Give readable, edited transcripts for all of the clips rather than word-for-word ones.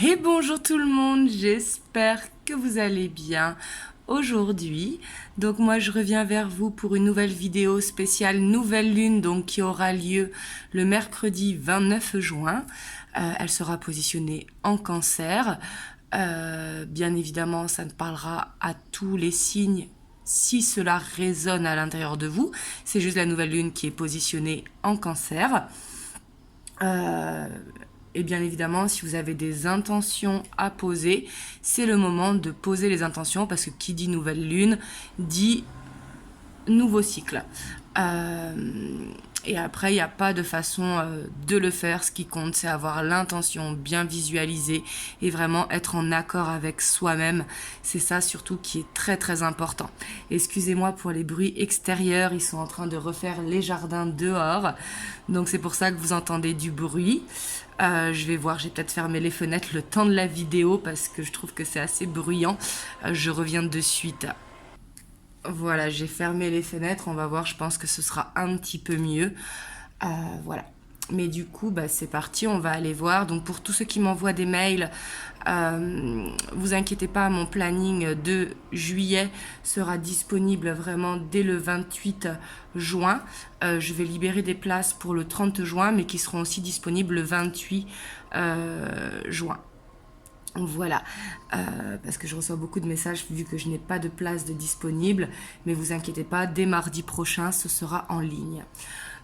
Et bonjour tout le monde, j'espère que vous allez bien aujourd'hui. Donc moi je reviens vers vous pour une nouvelle vidéo spéciale nouvelle lune donc qui aura lieu le mercredi 29 juin. Elle sera positionnée en Cancer. Bien évidemment, ça ne parlera à tous les signes si cela résonne à l'intérieur de vous. C'est juste la nouvelle lune qui est positionnée en Cancer. Et bien évidemment, si vous avez des intentions à poser, c'est le moment de poser les intentions parce que qui dit nouvelle lune dit nouveau cycle. Et après, il n'y a pas de façon de le faire. Ce qui compte, c'est avoir l'intention bien visualisée et vraiment être en accord avec soi-même. C'est ça surtout qui est très très important. Excusez-moi pour les bruits extérieurs, ils sont en train de refaire les jardins dehors. Donc c'est pour ça que vous entendez du bruit. Je vais voir, j'ai peut-être fermé les fenêtres le temps de la vidéo parce que je trouve que c'est assez bruyant. Je reviens de suite. Voilà, j'ai fermé les fenêtres, on va voir, je pense que ce sera un petit peu mieux. Voilà. Mais du coup, c'est parti, on va aller voir. Donc pour tous ceux qui m'envoient des mails, vous inquiétez pas, mon planning de juillet sera disponible vraiment dès le 28 juin. Je vais libérer des places pour le 30 juin, mais qui seront aussi disponibles le 28 juin. Voilà, parce que je reçois beaucoup de messages vu que je n'ai pas de place de disponible, mais vous inquiétez pas, dès mardi prochain, ce sera en ligne.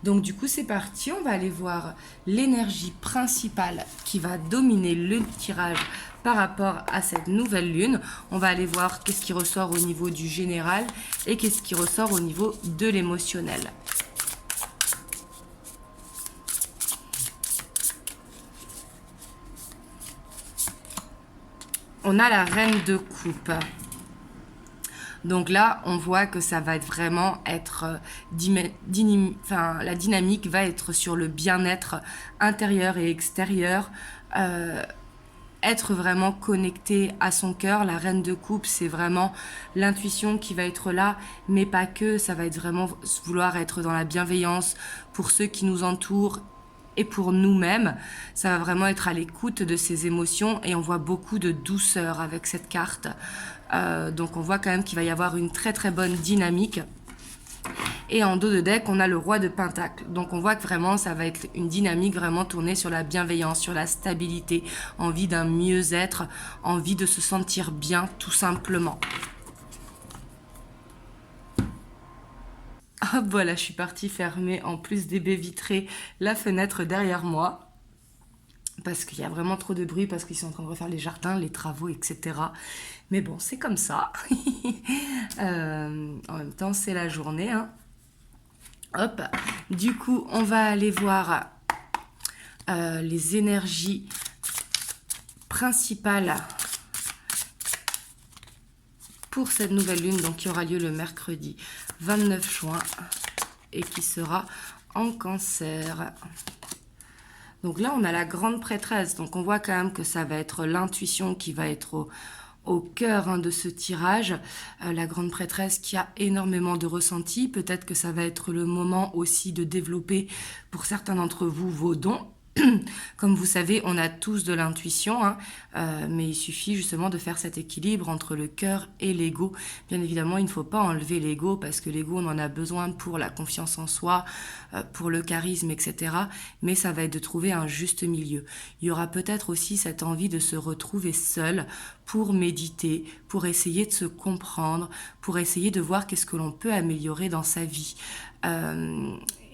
Donc du coup, c'est parti, on va aller voir l'énergie principale qui va dominer le tirage par rapport à cette nouvelle lune. On va aller voir qu'est-ce qui ressort au niveau du général et qu'est-ce qui ressort au niveau de l'émotionnel. On a la reine de coupe. Donc là, on voit que ça va vraiment être... la dynamique va être sur le bien-être intérieur et extérieur. Être vraiment connecté à son cœur. La reine de coupe, c'est vraiment l'intuition qui va être là, mais pas que. Ça va être vraiment vouloir être dans la bienveillance pour ceux qui nous entourent et pour nous-mêmes. Ça va vraiment être à l'écoute de ses émotions et on voit beaucoup de douceur avec cette carte. Donc on voit quand même qu'il va y avoir une très très bonne dynamique. Et en dos de deck, on a le roi de Pentacle. Donc on voit que vraiment, ça va être une dynamique vraiment tournée sur la bienveillance, sur la stabilité, envie d'un mieux-être, envie de se sentir bien, tout simplement. Hop, voilà, je suis partie fermer, en plus des baies vitrées, la fenêtre derrière moi. Parce qu'il y a vraiment trop de bruit, parce qu'ils sont en train de refaire les jardins, les travaux, etc. Mais bon, c'est comme ça. En même temps, c'est la journée, hein. Hop, du coup, on va aller voir les énergies principales pour cette nouvelle lune, donc qui aura lieu le mercredi 29 juin et qui sera en Cancer. Donc là, on a la grande prêtresse, donc on voit quand même que ça va être l'intuition qui va être au cœur de ce tirage. La grande prêtresse qui a énormément de ressenti. Peut-être que ça va être le moment aussi de développer pour certains d'entre vous vos dons. Comme vous savez, on a tous de l'intuition, hein, mais il suffit justement de faire cet équilibre entre le cœur et l'ego. Bien évidemment, il ne faut pas enlever l'ego parce que l'ego, on en a besoin pour la confiance en soi, pour le charisme, etc. Mais ça va être de trouver un juste milieu. Il y aura peut-être aussi cette envie de se retrouver seul pour méditer, pour essayer de se comprendre, pour essayer de voir qu'est-ce que l'on peut améliorer dans sa vie.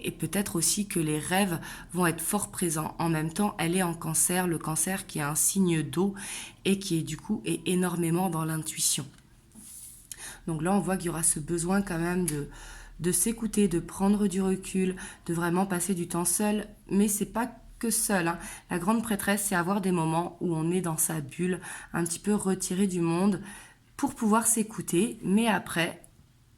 Et peut-être aussi que les rêves vont être fort présents. En même temps, elle est en Cancer, le Cancer qui est un signe d'eau et qui est du coup est énormément dans l'intuition. Donc là, on voit qu'il y aura ce besoin quand même de s'écouter, de prendre du recul, de vraiment passer du temps seul. Mais c'est pas que seul, hein. La grande prêtresse, c'est avoir des moments où on est dans sa bulle, un petit peu retiré du monde pour pouvoir s'écouter. Mais après,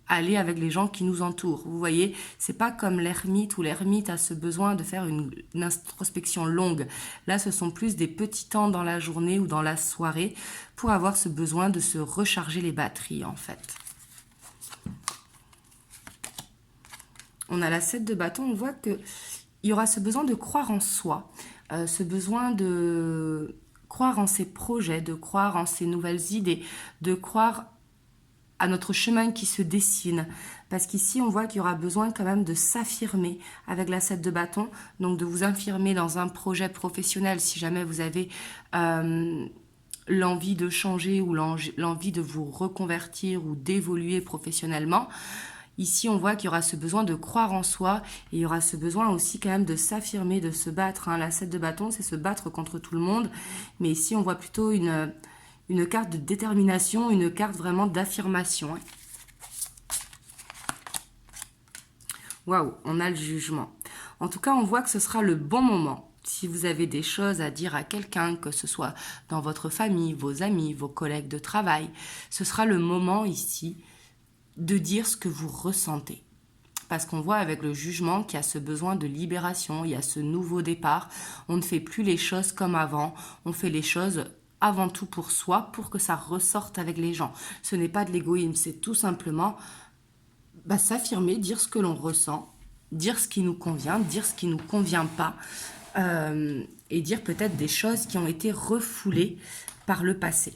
aller avec les gens qui nous entourent. Vous voyez, c'est pas comme l'ermite où l'ermite a ce besoin de faire une introspection longue. Là, ce sont plus des petits temps dans la journée ou dans la soirée pour avoir ce besoin de se recharger les batteries, en fait. On a la 7 de bâton, on voit qu'il y aura ce besoin de croire en soi, ce besoin de croire en ses projets, de croire en ses nouvelles idées, de croire à notre chemin qui se dessine. Parce qu'ici, on voit qu'il y aura besoin quand même de s'affirmer avec la 7 de bâton. Donc, de vous affirmer dans un projet professionnel si jamais vous avez l'envie de changer ou l'envie de vous reconvertir ou d'évoluer professionnellement. Ici, on voit qu'il y aura ce besoin de croire en soi et il y aura ce besoin aussi quand même de s'affirmer, de se battre. La 7 de bâton, c'est se battre contre tout le monde. Mais ici, on voit plutôt une carte de détermination, une carte vraiment d'affirmation. Waouh, on a le jugement. En tout cas, on voit que ce sera le bon moment. Si vous avez des choses à dire à quelqu'un, que ce soit dans votre famille, vos amis, vos collègues de travail, ce sera le moment ici de dire ce que vous ressentez. Parce qu'on voit avec le jugement qu'il y a ce besoin de libération, il y a ce nouveau départ. On ne fait plus les choses comme avant, on fait les choses avant tout pour soi, pour que ça ressorte avec les gens. Ce n'est pas de l'égoïsme, c'est tout simplement s'affirmer, dire ce que l'on ressent, dire ce qui nous convient, dire ce qui ne nous convient pas, et dire peut-être des choses qui ont été refoulées par le passé.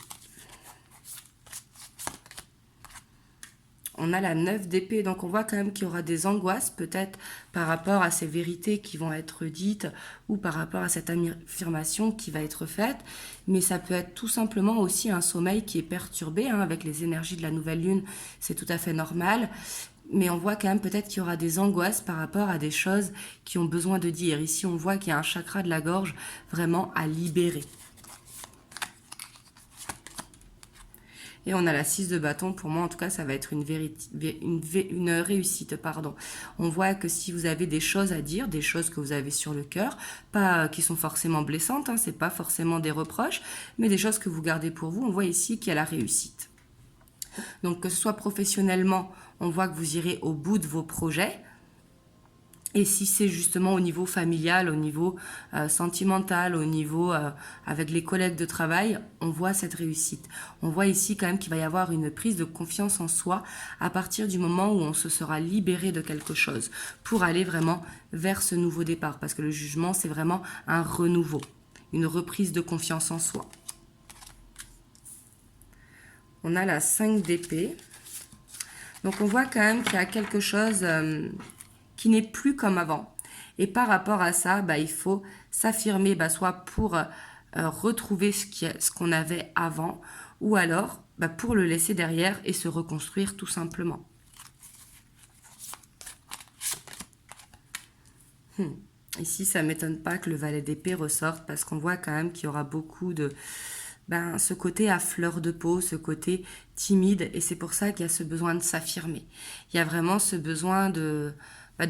On a la 9 d'épée, donc on voit quand même qu'il y aura des angoisses peut-être par rapport à ces vérités qui vont être dites ou par rapport à cette affirmation qui va être faite. Mais ça peut être tout simplement aussi un sommeil qui est perturbé avec les énergies de la nouvelle lune, c'est tout à fait normal. Mais on voit quand même peut-être qu'il y aura des angoisses par rapport à des choses qui ont besoin de dire. Ici, on voit qu'il y a un chakra de la gorge vraiment à libérer. Et on a la 6 de bâton. Pour moi, en tout cas, ça va être une réussite. On voit que si vous avez des choses à dire, des choses que vous avez sur le cœur, pas qui sont forcément blessantes, c'est pas forcément des reproches, mais des choses que vous gardez pour vous, on voit ici qu'il y a la réussite. Donc, que ce soit professionnellement, on voit que vous irez au bout de vos projets. Et si c'est justement au niveau familial, au niveau sentimental, au niveau avec les collègues de travail, on voit cette réussite. On voit ici quand même qu'il va y avoir une prise de confiance en soi à partir du moment où on se sera libéré de quelque chose pour aller vraiment vers ce nouveau départ. Parce que le jugement, c'est vraiment un renouveau, une reprise de confiance en soi. On a la 5 d'épée. Donc on voit quand même qu'il y a quelque chose qui n'est plus comme avant. Et par rapport à ça, il faut s'affirmer, soit pour retrouver ce qu'on avait avant, ou alors pour le laisser derrière et se reconstruire tout simplement. Ici, ça ne m'étonne pas que le valet d'épée ressorte, parce qu'on voit quand même qu'il y aura beaucoup de... ce côté à fleur de peau, ce côté timide, et c'est pour ça qu'il y a ce besoin de s'affirmer. Il y a vraiment ce besoin de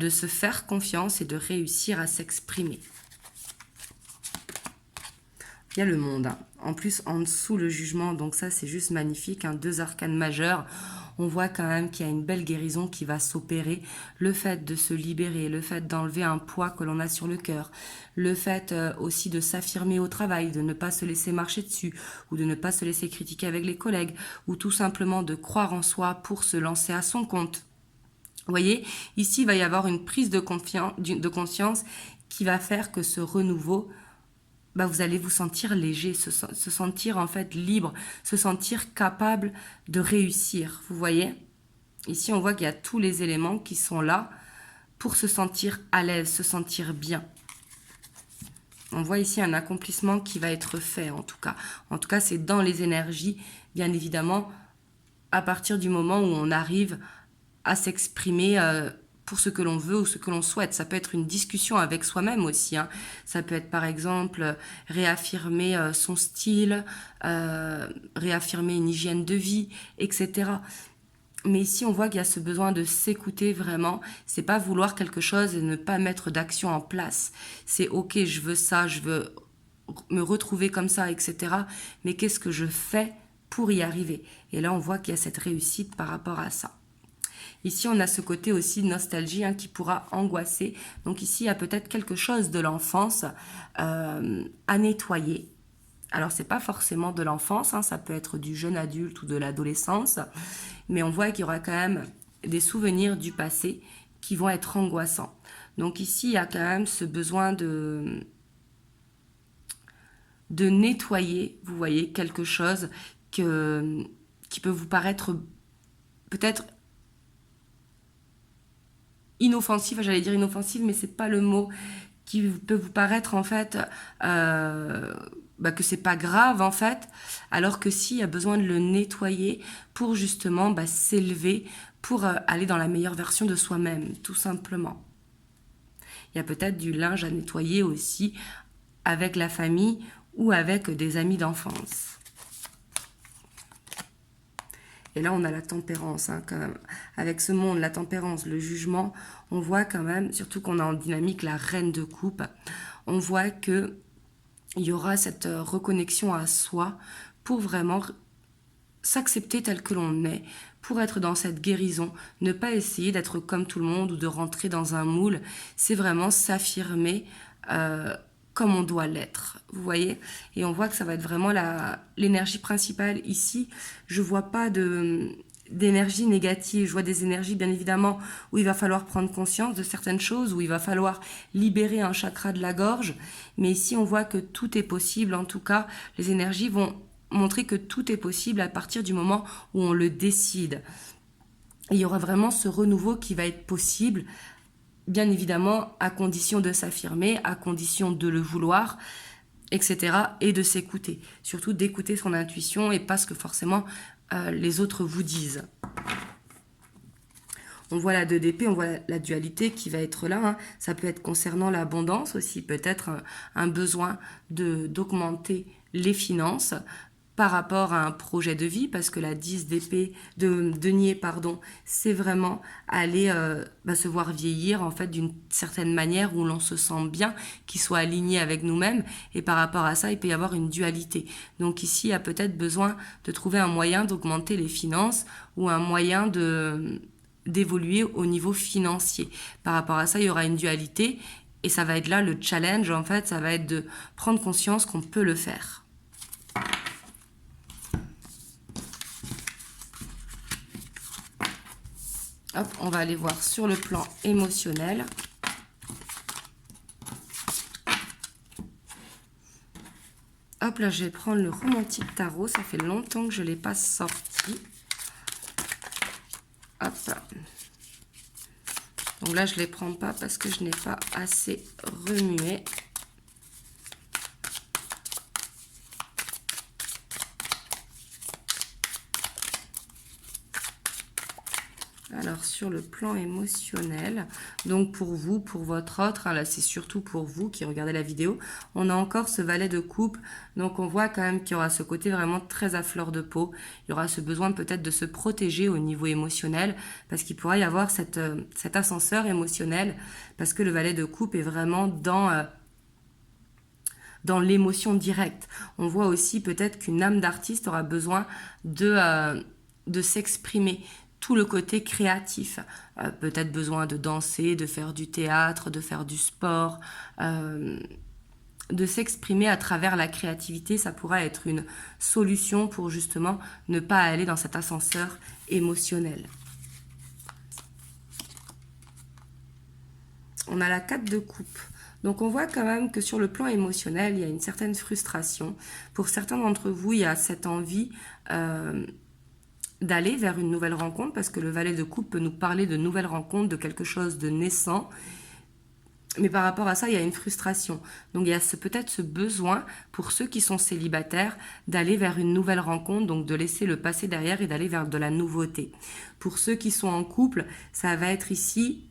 se faire confiance et de réussir à s'exprimer. Il y a le monde. En plus, en dessous, le jugement. Donc ça, c'est juste magnifique. 2 arcanes majeurs. On voit quand même qu'il y a une belle guérison qui va s'opérer. Le fait de se libérer, le fait d'enlever un poids que l'on a sur le cœur, le fait aussi de s'affirmer au travail, de ne pas se laisser marcher dessus, ou de ne pas se laisser critiquer avec les collègues, ou tout simplement de croire en soi pour se lancer à son compte. Vous voyez, ici, il va y avoir une prise de conscience qui va faire que ce renouveau, vous allez vous sentir léger, se sentir en fait libre, se sentir capable de réussir. Vous voyez, ici, on voit qu'il y a tous les éléments qui sont là pour se sentir à l'aise, se sentir bien. On voit ici un accomplissement qui va être fait, en tout cas. En tout cas, c'est dans les énergies, bien évidemment, à partir du moment où on arrive à s'exprimer pour ce que l'on veut ou ce que l'on souhaite. Ça peut être une discussion avec soi-même aussi. Ça peut être par exemple réaffirmer son style, réaffirmer une hygiène de vie, etc. Mais ici, on voit qu'il y a ce besoin de s'écouter vraiment. C'est pas vouloir quelque chose et ne pas mettre d'action en place. C'est ok, je veux ça, je veux me retrouver comme ça, etc. Mais qu'est-ce que je fais pour y arriver? Et là, on voit qu'il y a cette réussite par rapport à ça. Ici, on a ce côté aussi de nostalgie qui pourra angoisser. Donc ici, il y a peut-être quelque chose de l'enfance à nettoyer. Alors, c'est pas forcément de l'enfance, ça peut être du jeune adulte ou de l'adolescence. Mais on voit qu'il y aura quand même des souvenirs du passé qui vont être angoissants. Donc ici, il y a quand même ce besoin de nettoyer, vous voyez, quelque chose qui peut vous paraître peut-être inoffensif, j'allais dire inoffensif, mais c'est pas le mot, qui peut vous paraître en fait que c'est pas grave en fait, alors que si, il y a besoin de le nettoyer pour justement s'élever, pour aller dans la meilleure version de soi-même, tout simplement. Il y a peut-être du linge à nettoyer aussi avec la famille ou avec des amis d'enfance. Et là, on a la tempérance, hein, quand même. Avec ce monde, la tempérance, le jugement, on voit quand même, surtout qu'on a en dynamique la reine de coupe, on voit qu'il y aura cette reconnexion à soi pour vraiment s'accepter tel que l'on est, pour être dans cette guérison, ne pas essayer d'être comme tout le monde ou de rentrer dans un moule, c'est vraiment s'affirmer comme on doit l'être, vous voyez. Et on voit que ça va être vraiment l'énergie principale ici. Je vois pas d'énergie négative, je vois des énergies bien évidemment où il va falloir prendre conscience de certaines choses, où il va falloir libérer un chakra de la gorge, mais ici on voit que tout est possible. En tout cas, les énergies vont montrer que tout est possible à partir du moment où on le décide. Et il y aura vraiment ce renouveau qui va être possible, bien évidemment à condition de s'affirmer, à condition de le vouloir, etc. et de s'écouter. Surtout d'écouter son intuition et pas ce que forcément les autres vous disent. On voit la 2 d'épée, on voit la dualité qui va être là. Hein. Ça peut être concernant l'abondance aussi, peut-être un besoin d'augmenter les finances par rapport à un projet de vie, parce que la 10 d'épée, de denier, pardon, c'est vraiment aller se voir vieillir en fait d'une certaine manière où l'on se sent bien, qu'il soit aligné avec nous-mêmes, et par rapport à ça, il peut y avoir une dualité. Donc ici, il y a peut-être besoin de trouver un moyen d'augmenter les finances ou un moyen d'évoluer au niveau financier. Par rapport à ça, il y aura une dualité, et ça va être là le challenge, en fait, ça va être de prendre conscience qu'on peut le faire. Hop, on va aller voir sur le plan émotionnel. Hop, là, je vais prendre le romantique tarot. Ça fait longtemps que je ne l'ai pas sorti. Hop. Donc là, je ne les prends pas parce que je n'ai pas assez remué. Alors, sur le plan émotionnel, donc pour vous, pour votre autre, hein, là c'est surtout pour vous qui regardez la vidéo, on a encore ce valet de coupe, donc on voit quand même qu'il y aura ce côté vraiment très à fleur de peau, il y aura ce besoin peut-être de se protéger au niveau émotionnel, parce qu'il pourra y avoir cet ascenseur émotionnel, parce que le valet de coupe est vraiment dans l'émotion directe. On voit aussi peut-être qu'une âme d'artiste aura besoin de s'exprimer, tout le côté créatif, peut-être besoin de danser, de faire du théâtre, de faire du sport, de s'exprimer à travers la créativité, ça pourra être une solution pour justement ne pas aller dans cet ascenseur émotionnel. On a la 4 de coupe. Donc on voit quand même que sur le plan émotionnel, il y a une certaine frustration. Pour certains d'entre vous, il y a cette envie d'aller vers une nouvelle rencontre, parce que le valet de coupe peut nous parler de nouvelles rencontres, de quelque chose de naissant. Mais par rapport à ça, il y a une frustration. Donc il y a peut-être ce besoin, pour ceux qui sont célibataires, d'aller vers une nouvelle rencontre, donc de laisser le passé derrière et d'aller vers de la nouveauté. Pour ceux qui sont en couple, ça va être ici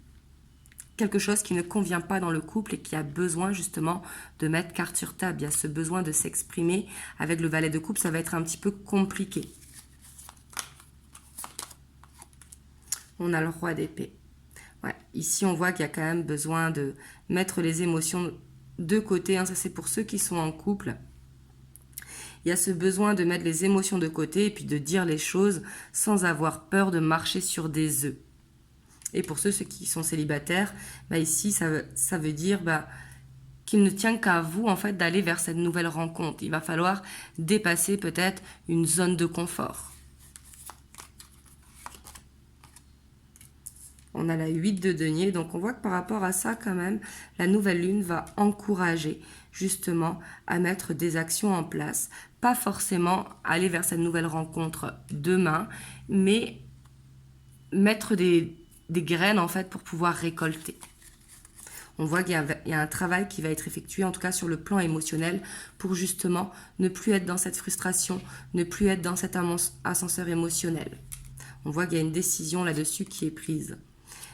quelque chose qui ne convient pas dans le couple et qui a besoin justement de mettre carte sur table. Il y a ce besoin de s'exprimer. Avec le valet de coupe, ça va être un petit peu compliqué. On a le roi d'épée. Ouais, ici, on voit qu'il y a quand même besoin de mettre les émotions de côté. Hein, ça, c'est pour ceux qui sont en couple. Il y a ce besoin de mettre les émotions de côté et puis de dire les choses sans avoir peur de marcher sur des œufs. Et pour ceux qui sont célibataires, ici, ça veut dire qu'il ne tient qu'à vous, en fait, d'aller vers cette nouvelle rencontre. Il va falloir dépasser peut-être une zone de confort. On a la 8 de denier, donc on voit que par rapport à ça, quand même, la nouvelle lune va encourager justement à mettre des actions en place. Pas forcément aller vers cette nouvelle rencontre demain, mais mettre des graines en fait pour pouvoir récolter. On voit qu'il y a un travail qui va être effectué, en tout cas sur le plan émotionnel, pour justement ne plus être dans cette frustration, ne plus être dans cet ascenseur émotionnel. On voit qu'il y a une décision là-dessus qui est prise.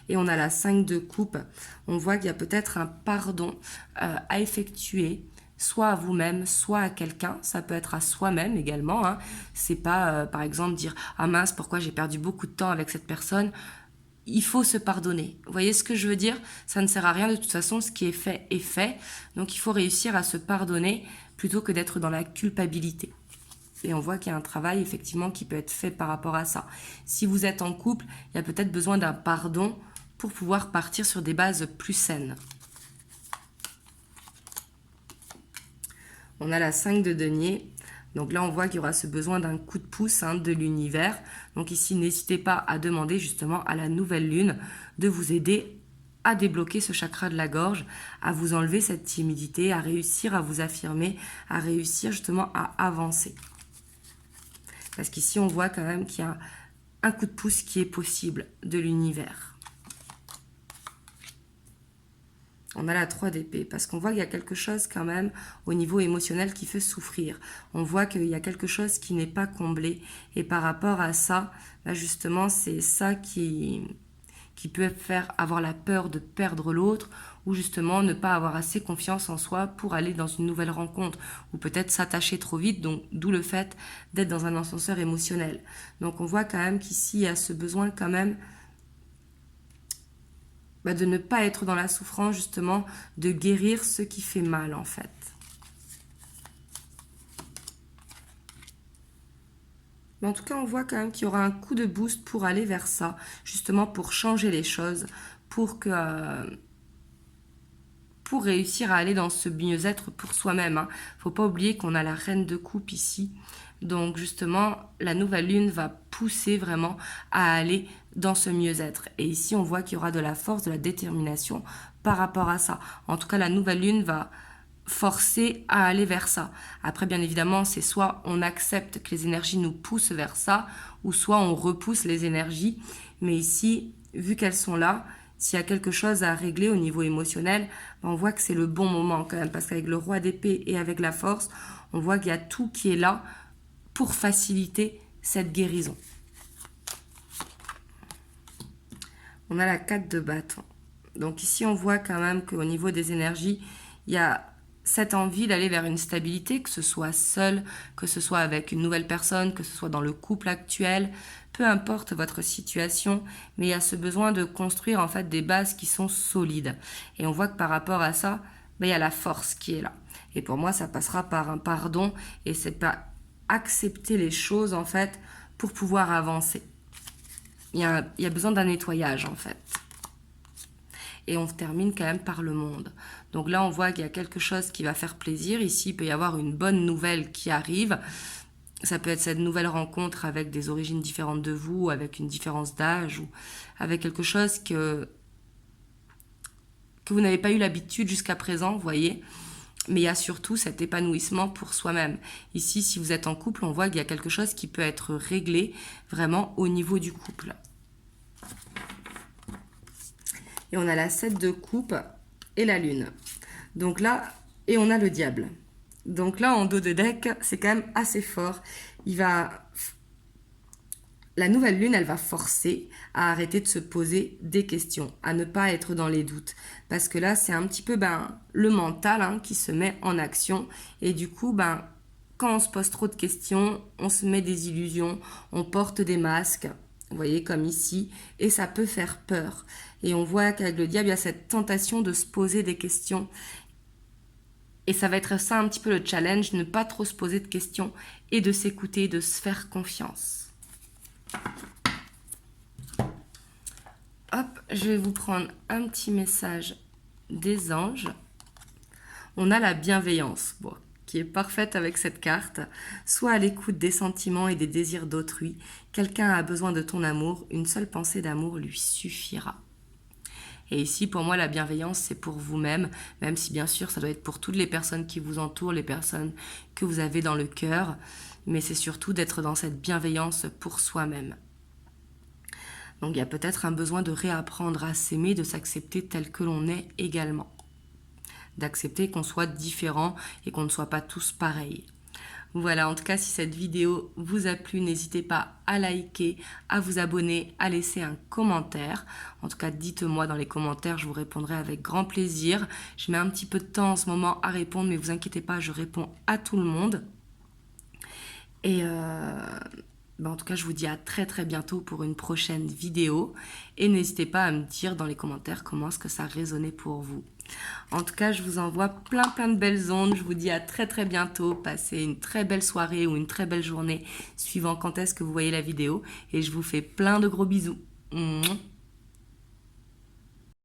Et on a la 5 de coupe. On voit qu'il y a peut-être un pardon à effectuer, soit à vous-même, soit à quelqu'un. Ça peut être à soi-même également. Hein. C'est pas, par exemple, dire « Ah mince, pourquoi j'ai perdu beaucoup de temps avec cette personne ?» Il faut se pardonner. Vous voyez ce que je veux dire? Ça ne sert à rien de toute façon, ce qui est fait est fait. Donc il faut réussir à se pardonner plutôt que d'être dans la culpabilité. Et on voit qu'il y a un travail effectivement qui peut être fait par rapport à ça. Si vous êtes en couple, il y a peut-être besoin d'un pardon pour pouvoir partir sur des bases plus saines. On a la 5 de denier. Donc là, on voit qu'il y aura ce besoin d'un coup de pouce de l'univers. Donc ici, n'hésitez pas à demander justement à la nouvelle lune de vous aider à débloquer ce chakra de la gorge, à vous enlever cette timidité, à réussir à vous affirmer, à réussir justement à avancer. Parce qu'ici, on voit quand même qu'il y a un coup de pouce qui est possible de l'univers. On a la 3 d'épée, parce qu'on voit qu'il y a quelque chose quand même au niveau émotionnel qui fait souffrir. On voit qu'il y a quelque chose qui n'est pas comblé. Et par rapport à ça, là justement, c'est ça qui peut faire avoir la peur de perdre l'autre, ou justement ne pas avoir assez confiance en soi pour aller dans une nouvelle rencontre, ou peut-être s'attacher trop vite, donc d'où le fait d'être dans un ascenseur émotionnel. Donc on voit quand même qu'ici, il y a ce besoin quand même de ne pas être dans la souffrance, justement, de guérir ce qui fait mal, en fait. Mais en tout cas, on voit quand même qu'il y aura un coup de boost pour aller vers ça, justement pour changer les choses, pour réussir à aller dans ce mieux-être pour soi-même. Hein. Faut pas oublier qu'on a la reine de coupe ici. Donc justement, la nouvelle lune va pousser vraiment à aller dans ce mieux-être. Et ici, on voit qu'il y aura de la force, de la détermination par rapport à ça. En tout cas, la nouvelle lune va forcer à aller vers ça. Après, bien évidemment, c'est soit on accepte que les énergies nous poussent vers ça, ou soit on repousse les énergies. Mais ici, vu qu'elles sont là, s'il y a quelque chose à régler au niveau émotionnel, on voit que c'est le bon moment quand même. Parce qu'avec le roi d'épée et avec la force, on voit qu'il y a tout qui est là pour faciliter cette guérison. On a la 4 de bâton. Donc ici, on voit quand même qu'au niveau des énergies, il y a cette envie d'aller vers une stabilité, que ce soit seul, que ce soit avec une nouvelle personne, que ce soit dans le couple actuel, peu importe votre situation, mais il y a ce besoin de construire en fait des bases qui sont solides. Et on voit que par rapport à ça, il y a la force qui est là. Et pour moi, ça passera par un pardon et c'est pas accepter les choses en fait pour pouvoir avancer. Il y a besoin d'un nettoyage en fait. Et on termine quand même par le monde. Donc là, on voit qu'il y a quelque chose qui va faire plaisir. Ici, il peut y avoir une bonne nouvelle qui arrive. Ça peut être cette nouvelle rencontre avec des origines différentes de vous, avec une différence d'âge, ou avec quelque chose que vous n'avez pas eu l'habitude jusqu'à présent, vous voyez. Mais il y a surtout cet épanouissement pour soi-même. Ici, si vous êtes en couple, on voit qu'il y a quelque chose qui peut être réglé vraiment au niveau du couple. Et on a la 7 de coupe et la lune. Donc là, et on a le diable. Donc là, en dos de deck, c'est quand même assez fort. La nouvelle lune, elle va forcer à arrêter de se poser des questions, à ne pas être dans les doutes. Parce que là, c'est un petit peu le mental qui se met en action. Et du coup, quand on se pose trop de questions, on se met des illusions, on porte des masques, vous voyez, comme ici, et ça peut faire peur. Et on voit qu'avec le diable, il y a cette tentation de se poser des questions. Et ça va être ça un petit peu le challenge, ne pas trop se poser de questions et de s'écouter, de se faire confiance. Hop, je vais vous prendre un petit message des anges. On a la bienveillance, qui est parfaite avec cette carte. Sois à l'écoute des sentiments et des désirs d'autrui. Quelqu'un a besoin de ton amour, une seule pensée d'amour lui suffira. Et ici, pour moi, la bienveillance, c'est pour vous-même, même si bien sûr, ça doit être pour toutes les personnes qui vous entourent, les personnes que vous avez dans le cœur, mais c'est surtout d'être dans cette bienveillance pour soi-même. Donc il y a peut-être un besoin de réapprendre à s'aimer, de s'accepter tel que l'on est également. D'accepter qu'on soit différent et qu'on ne soit pas tous pareils. Voilà, en tout cas, si cette vidéo vous a plu, n'hésitez pas à liker, à vous abonner, à laisser un commentaire. En tout cas, dites-moi dans les commentaires, je vous répondrai avec grand plaisir. Je mets un petit peu de temps en ce moment à répondre, mais vous inquiétez pas, je réponds à tout le monde. Et en tout cas, je vous dis à très très bientôt pour une prochaine vidéo. Et n'hésitez pas à me dire dans les commentaires comment est-ce que ça résonnait pour vous. En tout cas, je vous envoie plein de belles ondes. Je vous dis à très très bientôt. Passez une très belle soirée ou une très belle journée, suivant quand est-ce que vous voyez la vidéo. Et je vous fais plein de gros bisous.